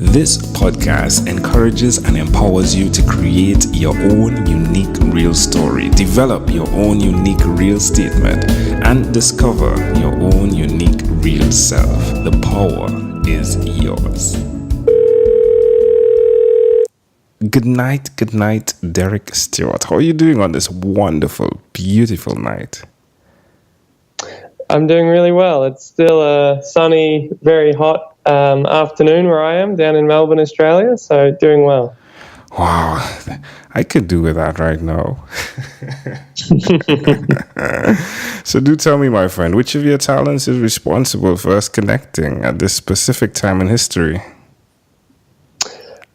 This podcast encourages and empowers you to create your own unique real story, develop your own unique real statement, and discover your own unique real self. The power is yours. Good night, Derek Stewart. How are you doing on this wonderful, beautiful night? I'm doing really well. It's still a sunny, very hot afternoon where I am down in Melbourne, Australia, so doing well. Wow, I could do with that right now. So do tell me, my friend, which of your talents is responsible for us connecting at this specific time in history?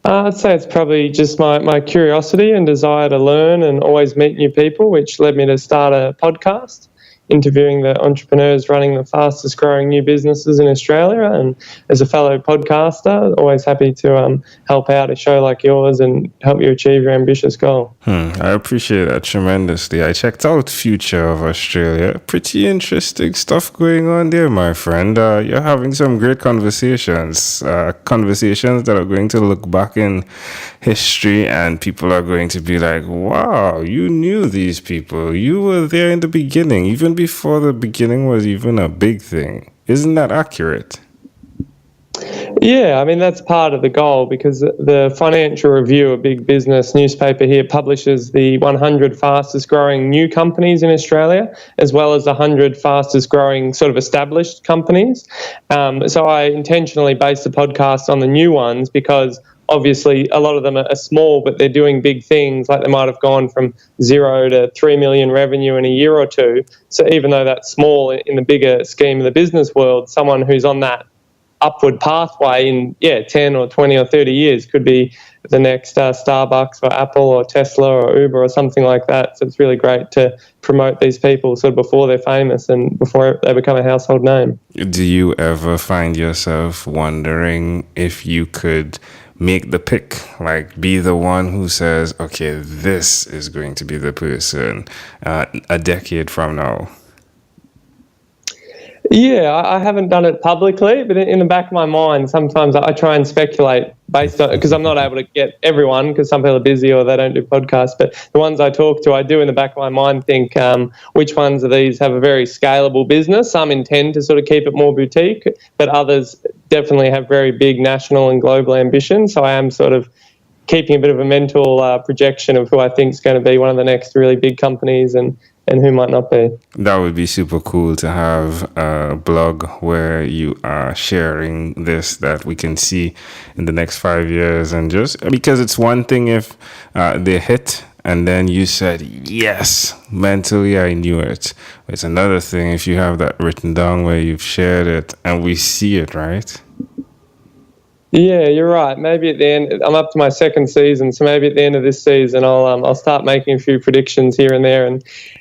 I'd say it's probably just my curiosity and desire to learn and always meet new people, which led me to start a podcast, interviewing the entrepreneurs running the fastest growing new businesses in Australia. And as a fellow podcaster, always happy to help out a show like yours and help you achieve your ambitious goal. I appreciate that tremendously. I checked out Future of Australia. Pretty interesting stuff going on there, my friend. You're having some great conversations that are going to look back in history and people are going to be like, wow, you knew these people. You were there in the beginning, even before the beginning was even a big thing. Isn't that accurate? Yeah, I mean, that's part of the goal, because the Financial Review, a big business newspaper here, publishes the 100 fastest growing new companies in Australia, as well as the 100 fastest growing sort of established companies. So I intentionally based the podcast on the new ones because obviously a lot of them are small, but they're doing big things. Like they might have gone from 0 to 3 million revenue in a year or two. So even though that's small in the bigger scheme of the business world, someone who's on that upward pathway in 10 or 20 or 30 years could be the next Starbucks or Apple or Tesla or Uber or something like that. So it's really great to promote these people sort of before they're famous and before they become a household name. Do you ever find yourself wondering if you could make the pick, like be the one who says, okay, this is going to be the person a decade from now? Yeah, I haven't done it publicly, but in the back of my mind, sometimes I try and speculate based on, because I'm not able to get everyone, because some people are busy or they don't do podcasts, but the ones I talk to, I do in the back of my mind think which ones of these have a very scalable business. Some intend to sort of keep it more boutique, but others definitely have very big national and global ambitions. So I am sort of keeping a bit of a mental projection of who I think is going to be one of the next really big companies and who might not be. That would be super cool to have a blog where you are sharing this that we can see in the next 5 years. And just because it's one thing if they hit and then you said, yes, mentally I knew it. It's another thing if you have that written down where you've shared it and we see it, right? Yeah, you're right. Maybe at the end, I'm up to my second season, so maybe at the end of this season, I'll start making a few predictions here and there,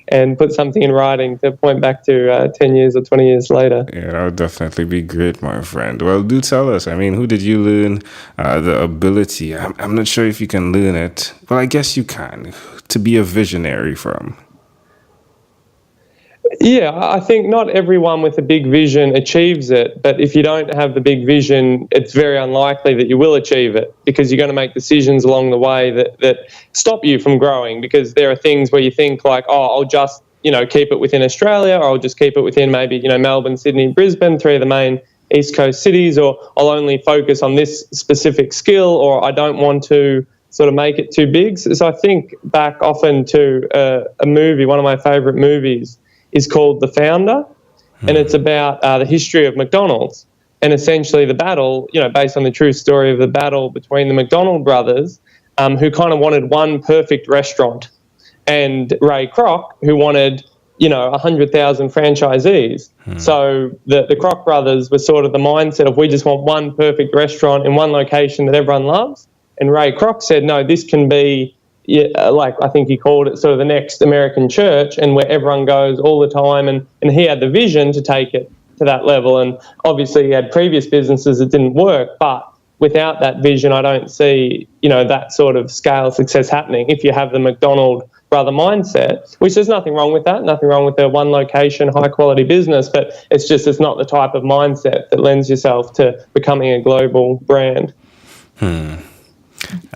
and put something in writing to point back to 10 years or 20 years later. Yeah, that would definitely be great, my friend. Well, do tell us. I mean, who did you learn the ability? I'm not sure if you can learn it. Well, I guess you can, to be a visionary from. Yeah, I think not everyone with a big vision achieves it, but if you don't have the big vision, it's very unlikely that you will achieve it, because you're going to make decisions along the way that stop you from growing, because there are things where you think like, oh, I'll just, keep it within Australia, or I'll just keep it within maybe, Melbourne, Sydney, Brisbane, 3 of the main East Coast cities, or I'll only focus on this specific skill, or I don't want to sort of make it too big. So I think back often to a movie, one of my favourite movies, is called The Founder, and it's about the history of McDonald's, and essentially the battle, based on the true story of the battle between the McDonald brothers, who kind of wanted one perfect restaurant, and Ray Kroc, who wanted, 100,000 franchisees. So the Kroc brothers were sort of the mindset of, we just want one perfect restaurant in one location that everyone loves, and Ray Kroc said, no, this can be, like I think he called it sort of the next American church, and where everyone goes all the time, and he had the vision to take it to that level. And obviously he had previous businesses that didn't work, but without that vision I don't see that sort of scale success happening if you have the McDonald brother mindset, which there's nothing wrong with that, nothing wrong with a one location high quality business, but it's not the type of mindset that lends yourself to becoming a global brand.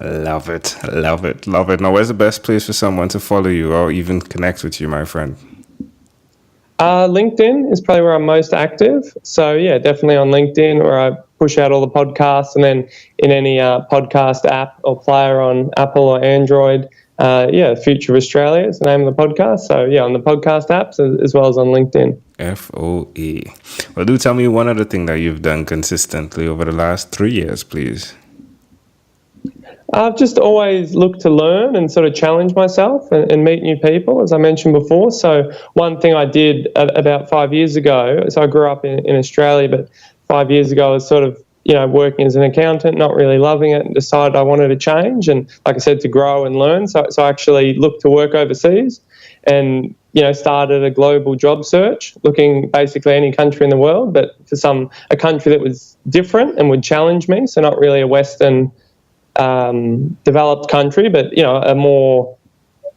Love it. Love it. Love it. Now, where's the best place for someone to follow you or even connect with you, my friend? LinkedIn is probably where I'm most active. So, yeah, definitely on LinkedIn, where I push out all the podcasts, and then in any podcast app or player on Apple or Android. Future of Australia is the name of the podcast. So, yeah, on the podcast apps as well as on LinkedIn. FOE. Well, do tell me one other thing that you've done consistently over the last 3 years, please. I've just always looked to learn and sort of challenge myself and meet new people, as I mentioned before. So one thing I did about 5 years ago, so I grew up in Australia, but 5 years ago I was sort of, working as an accountant, not really loving it, and decided I wanted to change and, like I said, to grow and learn. So I actually looked to work overseas and, started a global job search, looking basically any country in the world, but for a country that was different and would challenge me. So not really a Western developed country, but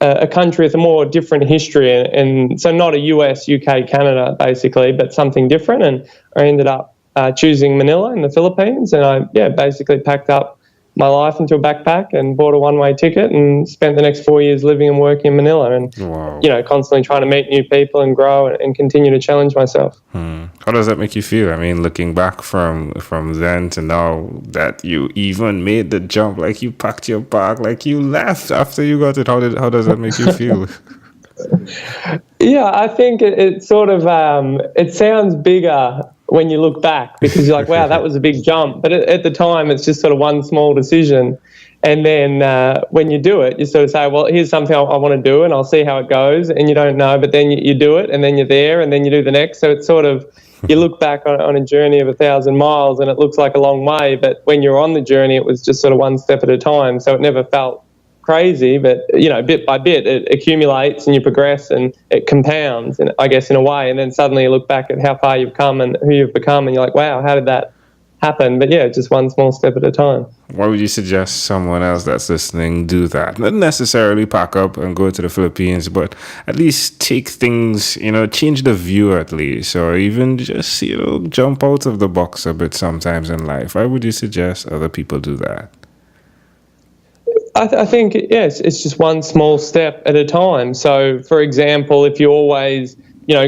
a country with a more different history, and so not a US, UK, Canada basically, but something different. And I ended up choosing Manila in the Philippines, and I basically packed up my life into a backpack and bought a one-way ticket and spent the next 4 years living and working in Manila, and Wow. constantly trying to meet new people and grow and continue to challenge myself. How does that make you feel? I mean, looking back from then to now, that you even made the jump, like you packed your bag, like you left after you got it. How does that make you feel? Yeah, I think it sort of it sounds bigger when you look back, because you're like, wow, that was a big jump. But at the time, it's just sort of one small decision. And then when you do it, you sort of say, well, here's something I want to do, and I'll see how it goes. And you don't know, but then you do it, and then you're there, and then you do the next. So it's sort of, you look back on a journey of 1,000 miles, and it looks like a long way. But when you're on the journey, it was just sort of one step at a time. So it never felt crazy, but bit by bit it accumulates and you progress and it compounds, and I guess in a way, and then suddenly you look back at how far you've come and who you've become, and you're like, wow, how did that happen? But yeah, just one small step at a time. Why would you suggest someone else that's listening do that? Not necessarily pack up and go to the Philippines, but at least take things, change the view at least, or even just, jump out of the box a bit sometimes in life. Why would you suggest other people do that? I think, yes, it's just one small step at a time. So, for example, if you always,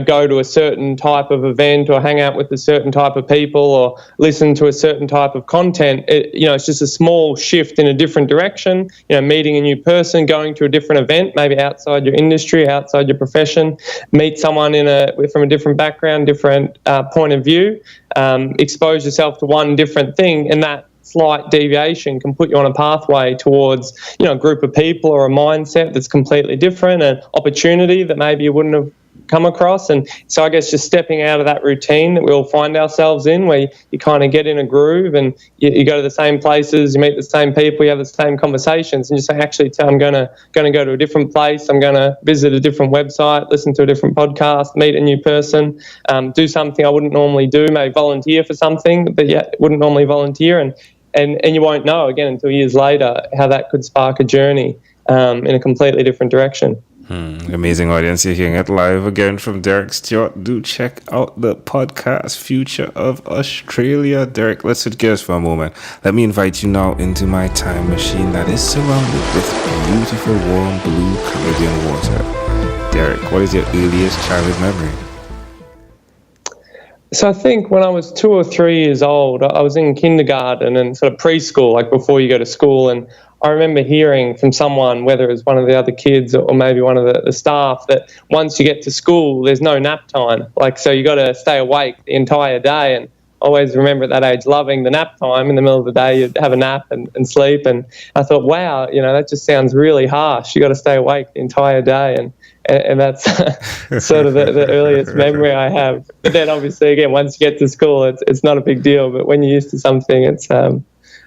go to a certain type of event or hang out with a certain type of people or listen to a certain type of content, it's just a small shift in a different direction, meeting a new person, going to a different event, maybe outside your industry, outside your profession, meet someone from a different background, different point of view, expose yourself to one different thing, and that slight deviation can put you on a pathway towards, a group of people or a mindset that's completely different, an opportunity that maybe you wouldn't have come across. And so I guess just stepping out of that routine that we all find ourselves in, where you kind of get in a groove and you go to the same places, you meet the same people, you have the same conversations, and you say, actually, I'm going to go to a different place, I'm going to visit a different website, listen to a different podcast, meet a new person, do something I wouldn't normally do, maybe volunteer for something that wouldn't normally volunteer, and you won't know again until years later how that could spark a journey in a completely different direction. Amazing audience. You're hearing it live again from Derek Stewart. Do check out the podcast Future of Australia. Derek, let's switch gears for a moment. Let me invite you now into my time machine that is surrounded with beautiful warm blue Canadian water. Derek, what is your earliest childhood memory? So I think when I was 2 or 3 years old, I was in kindergarten and sort of preschool, like before you go to school, and I remember hearing from someone, whether it was one of the other kids or maybe one of the staff, that once you get to school, there's no nap time. So you got to stay awake the entire day, and I always remember at that age loving the nap time. In the middle of the day, you'd have a nap and sleep, and I thought, wow, that just sounds really harsh. You got to stay awake the entire day, and that's sort of the earliest memory I have. But then obviously, again, once you get to school, it's not a big deal. But when you're used to something, it's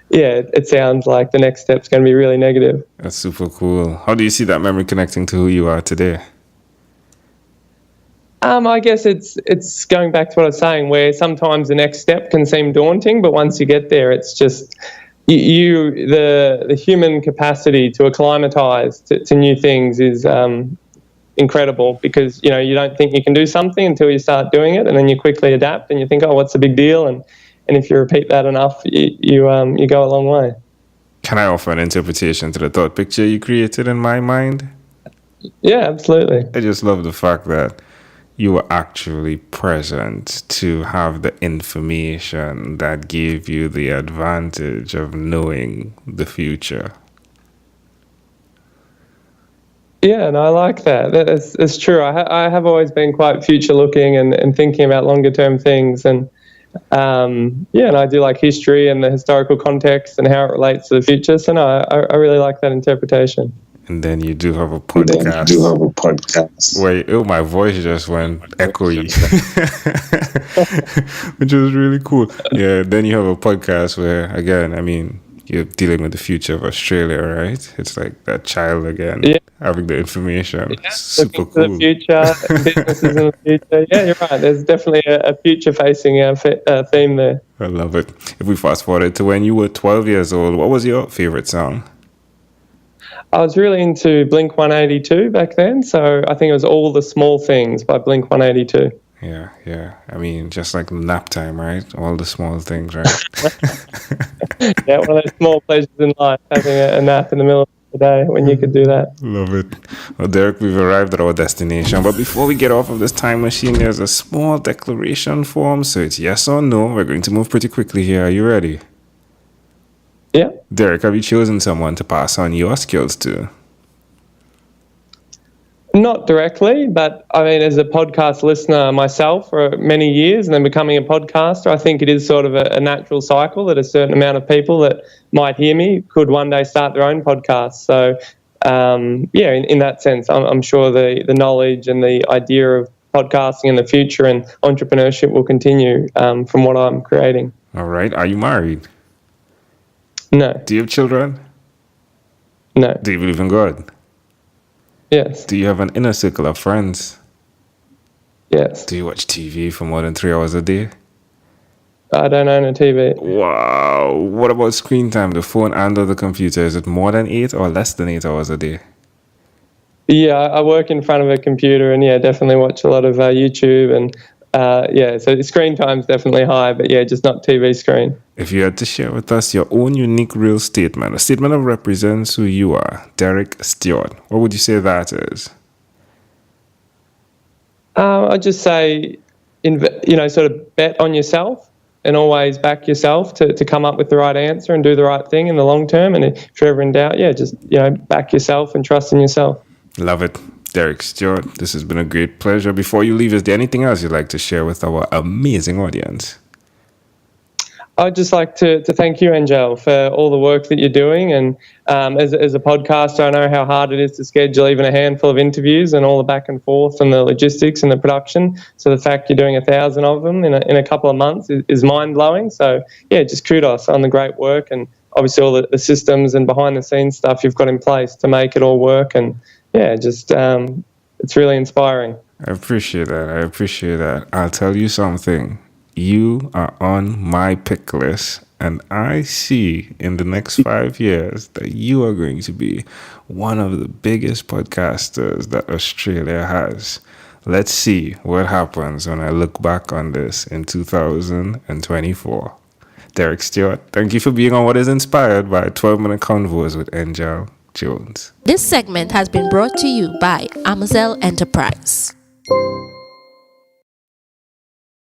it sounds like the next step's going to be really negative. That's super cool. How do you see that memory connecting to who you are today? I guess it's going back to what I was saying, where sometimes the next step can seem daunting, but once you get there, it's just the human capacity to acclimatise to new things is incredible, because you don't think you can do something until you start doing it, and then you quickly adapt and you think, oh, what's the big deal? And if you repeat that enough, you go a long way. Can I offer an interpretation to the thought picture you created in my mind? Yeah, absolutely. I just love the fact that you were actually present to have the information that gave you the advantage of knowing the future. Yeah, and I like that. It's true. I have always been quite future looking and thinking about longer term things. And yeah, and I do like history and the historical context and how it relates to the future. So, no, I really like that interpretation. And then you do have a podcast. Wait, oh, my voice just went echoey, which was really cool. Yeah, then you have a podcast where, again, I mean, you're dealing with the future of Australia, right? It's like that child again, having the information. Yeah, Super looking to cool. the future, businesses in the future. Yeah, you're right. There's definitely a future-facing theme there. I love it. If we fast forward to when you were 12 years old, what was your favorite song? I was really into Blink 182 back then, so I think it was All the Small Things by Blink 182. Yeah. I mean, just like nap time, right? All the small things, right? Yeah, one of those small pleasures in life, having a nap in the middle of the day when you could do that. Love it. Well, Derek, we've arrived at our destination. But before we get off of this time machine, there's a small declaration form. So it's yes or no. We're going to move pretty quickly here. Are you ready? Yeah. Derek, have you chosen someone to pass on your skills to? Not directly, but I mean, as a podcast listener myself for many years and then becoming a podcaster, I think it is sort of a natural cycle that a certain amount of people that might hear me could one day start their own podcast. So, yeah, in that sense, I'm sure the knowledge and the idea of podcasting in the future and entrepreneurship will continue from what I'm creating. All right. Are you married? No. Do you have children? No. Do you believe in God? Yes. Do you have an inner circle of friends? Yes. Do you watch TV for more than 3 hours a day? I don't own a TV. Wow. What about screen time, the phone and or the computer? Is it more than 8 or less than 8 hours a day? Yeah, I work in front of a computer and, yeah, definitely watch a lot of YouTube and, yeah, so the screen time's definitely high, but, yeah, just not TV screen. If you had to share with us your own unique real statement, a statement that represents who you are, Derek Stewart, what would you say that is? I'd just say, sort of bet on yourself and always back yourself to come up with the right answer and do the right thing in the long term. And if you're ever in doubt, yeah, just, back yourself and trust in yourself. Love it. Derek Stewart, this has been a great pleasure. Before you leave, is there anything else you'd like to share with our amazing audience? I'd just like to thank you, Angel, for all the work that you're doing. And as a podcaster, I know how hard it is to schedule even a handful of interviews and all the back and forth and the logistics and the production. So the fact you're doing 1,000 of them in a couple of months is mind-blowing. So, yeah, just kudos on the great work and obviously all the systems and behind-the-scenes stuff you've got in place to make it all work. And, yeah, just it's really inspiring. I appreciate that. I'll tell you something. You are on my pick list, and I see in the next 5 years that you are going to be one of the biggest podcasters that Australia has. Let's see what happens when I look back on this in 2024. Derek Stewart, thank you for being on what is inspired by 12-minute Convos with Angel Jones. This segment has been brought to you by Amazel Enterprise.